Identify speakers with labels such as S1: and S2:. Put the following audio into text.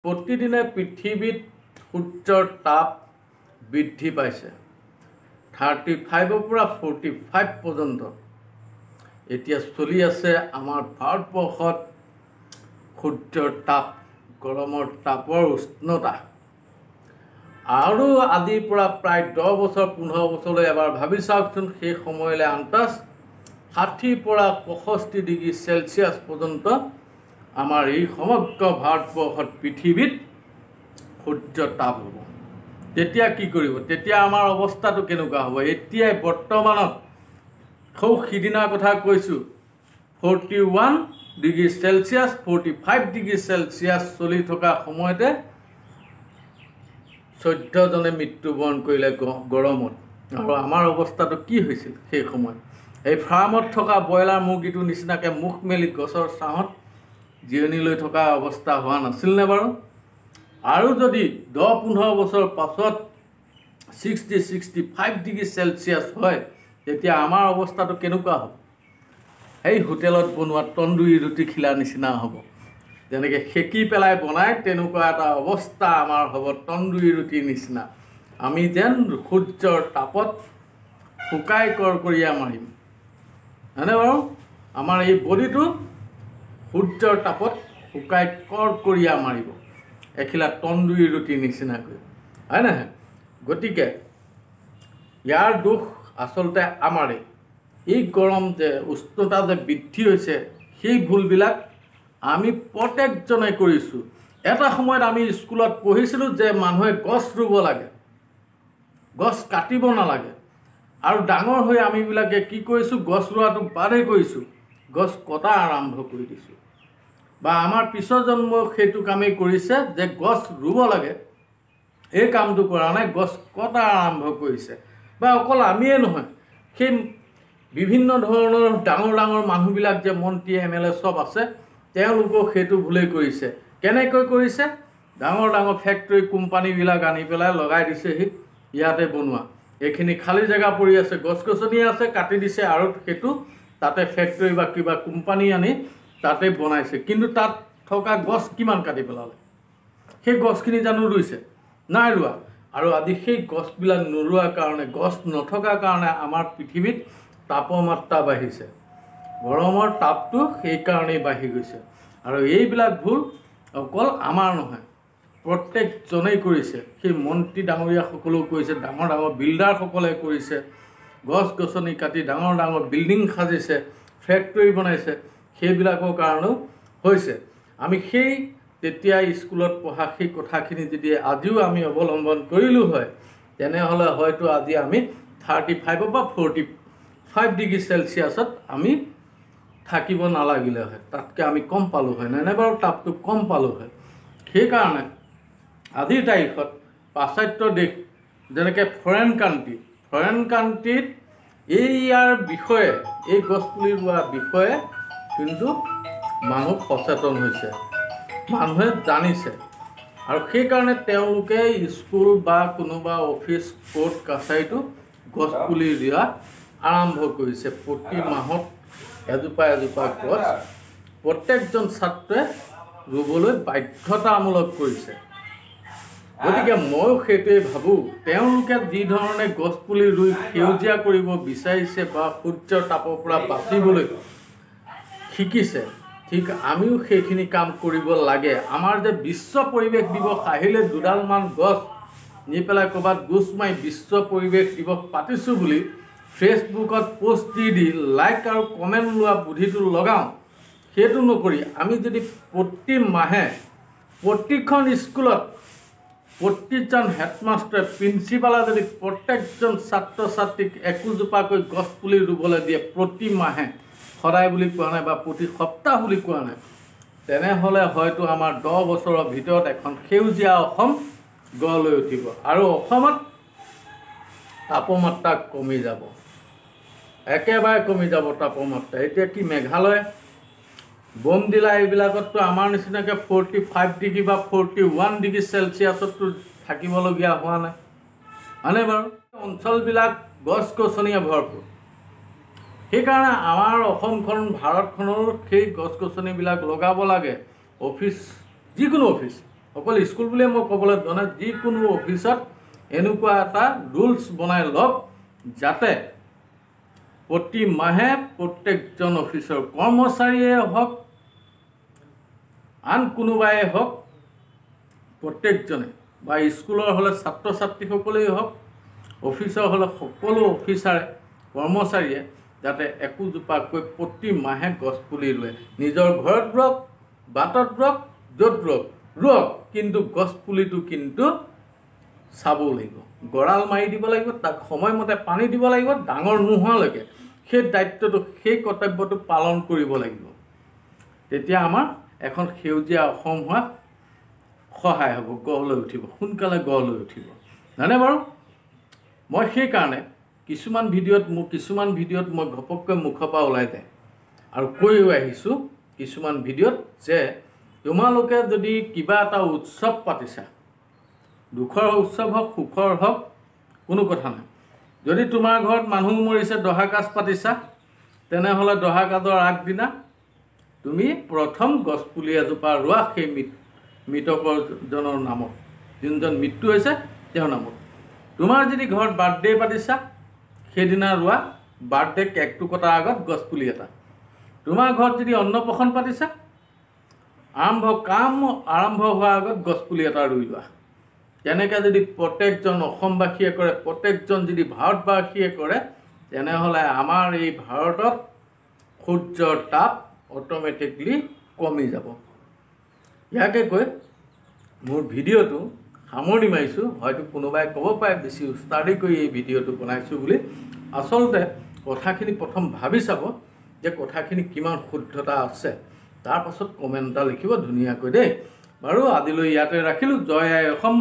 S1: প্ৰতিদিনে পৃথিৱীত সূৰ্যৰ তাপ বৃদ্ধি পাইছে 35 পৰা 45 পৰ্যন্ত। এতিয়া চলি আছে আমাৰ ভাৰতবৰ্ষত সূৰ্যৰ তাপ, গৰমৰ তাপৰ উষ্ণতা। আৰু আজিৰ পৰা প্ৰায় 10 বছৰ 15 বছৰলৈ এবাৰ ভাবি চাওকচোন, সেই সময়লৈ আন্তাজ 60 পৰা 65 ডিগ্ৰী চেলচিয়াছ পৰ্যন্ত আমাৰ এই সমগ্ৰ ভাৰতবৰ্ষত পৃথিৱীত সূৰ্যৰ তাপ হ'ব। তেতিয়া কি কৰিব? তেতিয়া আমাৰ অৱস্থাটো কেনেকুৱা হ'ব? এতিয়াই বৰ্তমানত সিদিনাৰ কথা কৈছোঁ, 41 ডিগ্ৰী চেলচিয়াছ 45 ডিগ্ৰী চেলচিয়াছ চলি থকা সময়তে 14 জনে মৃত্যুবৰণ কৰিলে গৰমত। আৰু আমাৰ অৱস্থাটো কি হৈছিল সেই সময়ত? এই ফাৰ্মত থকা ব্ৰইলাৰ মুৰ্গীটোৰ নিচিনাকৈ মুখ মেলি গছৰ ছাঁত জিৰণি লৈ থকা অৱস্থা হোৱা নাছিলনে বাৰু? আৰু যদি 10-15 বছৰ পাছত 60-65 ডিগ্ৰী চেলচিয়াছ হয়, তেতিয়া আমাৰ অৱস্থাটো কেনেকুৱা হ'ব? সেই হোটেলত বনোৱা তন্দুৰী ৰুটি খিলাৰ নিচিনা হ'ব। যেনেকৈ সেকি পেলাই বনায়, তেনেকুৱা এটা অৱস্থা আমাৰ হ'ব, তন্দুৰী ৰুটিৰ নিচিনা। আমি যেন সূৰ্যৰ তাপত শুকাই কৰকৰীয়া মাৰিম, হয়নে বাৰু? আমাৰ এই বডিটো সূৰ্যৰ তাপত শুকাই কৰকৰীয়া মাৰিব, এখিলা তন্দুৰী ৰুটিৰ নিচিনাকৈ, হয় নহয়? গতিকে ইয়াৰ দোষ আচলতে আমাৰেই। এই গৰম যে উষ্ণতা যে বৃদ্ধি হৈছে, সেই ভুলবিলাক আমি প্ৰত্যেকজনে কৰিছোঁ। এটা সময়ত আমি স্কুলত পঢ়িছিলোঁ যে মানুহে গছ ৰুব লাগে, গছ কাটিব নালাগে। আৰু ডাঙৰ হৈ আমিবিলাকে কি কৰিছোঁ? গছ ৰোৱাটো বাদেই কৰিছোঁ, গছ কটা আৰম্ভ কৰি দিছোঁ। বা আমাৰ পিছৰ জন্মই সেইটো কামেই কৰিছে যে গছ ৰুব লাগে, এই কামটো কৰা নাই, গছ কটা আৰম্ভ কৰিছে। বা অকল আমিয়ে নহয়, সেই বিভিন্ন ধৰণৰ ডাঙৰ ডাঙৰ মানুহবিলাক যে মন্ত্ৰী MLA চব আছে, তেওঁলোকেও সেইটো ভুলেই কৰিছে। কেনেকৈ কৰিছে? ডাঙৰ ডাঙৰ ফেক্টৰী কোম্পানীবিলাক আনি পেলাই লগাই দিছেহি ইয়াতে বনোৱা। এইখিনি খালী জেগা পৰি আছে, গছ গছনি আছে, কাটি দিছে আৰু সেইটো তাতে ফেক্টৰী বা কিবা কোম্পানী আনি তাতে বনাইছে। কিন্তু তাত থকা গছ কিমান কাটি পেলালে? সেই গছখিনি জানো ৰুইছে? নাই ৰোৱা। আৰু আজি সেই গছবিলাক নোৰোৱাৰ কাৰণে, গছ নথকাৰ কাৰণে আমাৰ পৃথিৱীত তাপমাত্ৰা বাঢ়িছে, গৰমৰ তাপটো সেইকাৰণেই বাঢ়ি গৈছে। আৰু এইবিলাক ভুল অকল আমাৰ নহয়, প্ৰত্যেকজনেই কৰিছে। সেই মন্ত্ৰী ডাঙৰীয়াসকলেও কৰিছে, ডাঙৰ ডাঙৰ বিল্ডাৰসকলে কৰিছে, গছ গছনি কাটি ডাঙৰ ডাঙৰ বিল্ডিং সাজিছে, ফেক্টৰী বনাইছে, সেইবিলাকৰ কাৰণেও হৈছে। আমি সেই তেতিয়া স্কুলত পঢ়া সেই কথাখিনি যদি আজিও আমি অৱলম্বন কৰিলোঁ হয়, তেনেহ'লে হয়তো আজি আমি 35 বা 45 ডিগ্ৰী চেলচিয়াছত আমি থাকিব নালাগিলে হয়, তাতকৈ আমি কম পালোঁ হয়, নাই বাৰু তাপটো কম পালোঁ হয়। সেইকাৰণে আজিৰ তাৰিখত পাশ্চাত্য দেশ যেনেকৈ ফৰেইন কাণ্ট্ৰিত ইয়াৰ বিষয়ে, এই গছপুলি ৰোৱাৰ বিষয়ে কিন্তু মানুহ সচেতন হৈছে, মানুহে জানিছে। আৰু সেইকাৰণে তেওঁলোকে স্কুল বা কোনোবা অফিচ কোৰ্ট কাছাৰীটো গছপুলি ৰোৱা আৰম্ভ কৰিছে। প্ৰতি মাহত এজোপা এজোপা গছ প্ৰত্যেকজন ছাত্ৰই ৰুবলৈ বাধ্যতামূলক কৰিছে। গতিকে ময়ো সেইটোৱে ভাবোঁ, তেওঁলোকে যি ধৰণে গছপুলি ৰুই সেউজীয়া কৰিব বিচাৰিছে বা সূৰ্যৰ তাপৰ পৰা বাচিবলৈ শিকিছে, ঠিক আমিও সেইখিনি কাম কৰিব লাগে। আমাৰ যে বিশ্ব পৰিৱেশ দিৱস আহিলে দুডালমান গছ নি পেলাই ক'ৰবাত গোচ মাৰি বিশ্ব পৰিৱেশ দিৱস পাতিছোঁ বুলি ফেচবুকত পষ্ট দি লাইক আৰু কমেণ্ট লোৱা বুদ্ধিটো লগাওঁ, সেইটো নকৰি আমি যদি প্ৰতি মাহে প্ৰতিখন স্কুলত প্ৰতিজন হেডমাষ্টাৰ, প্ৰিন্সিপালে যদি প্ৰত্যেকজন ছাত্ৰ ছাত্ৰীক একোজোপাকৈ গছপুলি ৰুবলৈ দিয়ে প্ৰতি মাহে, সদায় বুলি কোৱা নাই বা প্ৰতি সপ্তাহ বুলি কোৱা নাই, তেনেহ'লে হয়তো আমাৰ 10 বছৰৰ ভিতৰত এখন সেউজীয়া অসম গঢ় লৈ উঠিব আৰু অসমত তাপমাত্ৰা কমি যাব, একেবাৰে কমি যাব তাপমাত্ৰা। এতিয়া কি মেঘালয়, বোমডিলা এইবিলাকততো আমাৰ নিচিনাকৈ 45 ডিগ্ৰী বা 41 ডিগ্ৰী চেলচিয়াছততো থাকিবলগীয়া হোৱা নাই, হয়নে বাৰু? অঞ্চলবিলাক গছ গছনিয়ে ভৰপূৰ। সেইকাৰণে আমাৰ অসমখন, ভাৰতখনৰ সেই গছ গছনিবিলাক লগাব লাগে। অফিচ, যিকোনো অফিচ, অকল স্কুল বুলিয়ে মই ক'বলৈ যোৱা নাই, যিকোনো অফিচত এনেকুৱা এটা ৰুলছ বনাই লওক যাতে প্ৰতি মাহে প্ৰত্যেকজন অফিচৰ কৰ্মচাৰীয়ে হওক আন কোনোবাই হওক প্ৰত্যেকজনে বা স্কুলৰ হ'লে ছাত্ৰ ছাত্ৰীসকলেই হওক অফিচৰ হ'লে সকলো অফিচাৰে কৰ্মচাৰীয়ে যাতে একোজোপাকৈ প্ৰতি মাহে গছপুলি ৰুৱে। নিজৰ ঘৰত ৰুৱক, বাটত ৰুৱক, য'ত ৰুৱক, কিন্তু গছপুলিটো কিন্তু চাব লাগিব, গড়াল মাৰি দিব লাগিব, তাক সময়মতে পানী দিব লাগিব, ডাঙৰ নোহোৱালৈকে সেই দায়িত্বটো সেই কৰ্তব্যটো পালন কৰিব লাগিব। তেতিয়া আমাৰ এখন সেউজীয়া অসম হোৱাত সহায় হ'ব, গঢ় লৈ উঠিব, সোনকালে গঢ় লৈ উঠিব, হয়নে বাৰু? মই সেইকাৰণে কিছুমান ভিডিঅ'ত মই ঘপককৈ মুখৰ পৰা ওলাই যায় আৰু কৈও আহিছোঁ কিছুমান ভিডিঅ'ত যে তোমালোকে যদি কিবা এটা উৎসৱ পাতিছা, দুখৰ উৎসৱ হওক সুখৰ হওক কোনো কথা নাই, যদি তোমাৰ ঘৰত মানুহ মৰিছে দহা কাজ পাতিছা, তেনেহ'লে দহা কাজৰ আগদিনা তুমি প্ৰথম গছপুলি এজোপা ৰোৱা সেই মৃতকজনৰ নামত, যোনজন মৃত্যু হৈছে তেওঁৰ নামত। তোমাৰ যদি ঘৰত বাৰ্থডে পাতিছা সেইদিনা ৰোৱা বাৰ্থডে কেকটো কটাৰ আগত গছপুলি এটা। তোমাৰ ঘৰত যদি অন্নপ্ৰসন পাতিছা কাম আৰম্ভ হোৱাৰ আগত গছপুলি এটা ৰুই লোৱা। তেনেকৈ যদি প্ৰত্যেকজন অসমবাসীয়ে কৰে, প্ৰত্যেকজন যদি ভাৰতবাসীয়ে কৰে, তেনেহ'লে আমাৰ এই ভাৰতত সূৰ্যৰ তাপ অট'মেটিকলি কমি যাব। ইয়াকে কৈ মোৰ ভিডিঅ'টো সামৰণি মাৰিছোঁ। হয়তো কোনোবাই ক'ব পাৰে বেছি উস্তাদি কৰি এই ভিডিঅ'টো বনাইছোঁ বুলি। আচলতে কথাখিনি প্ৰথম ভাবি চাব যে কথাখিনি কিমান শুদ্ধতা আছে, তাৰ পাছত কমেণ্ট এটা লিখিব ধুনীয়াকৈ দেই। বাৰু আজিলৈ ইয়াতে ৰাখিলোঁ। জয় আই অসম।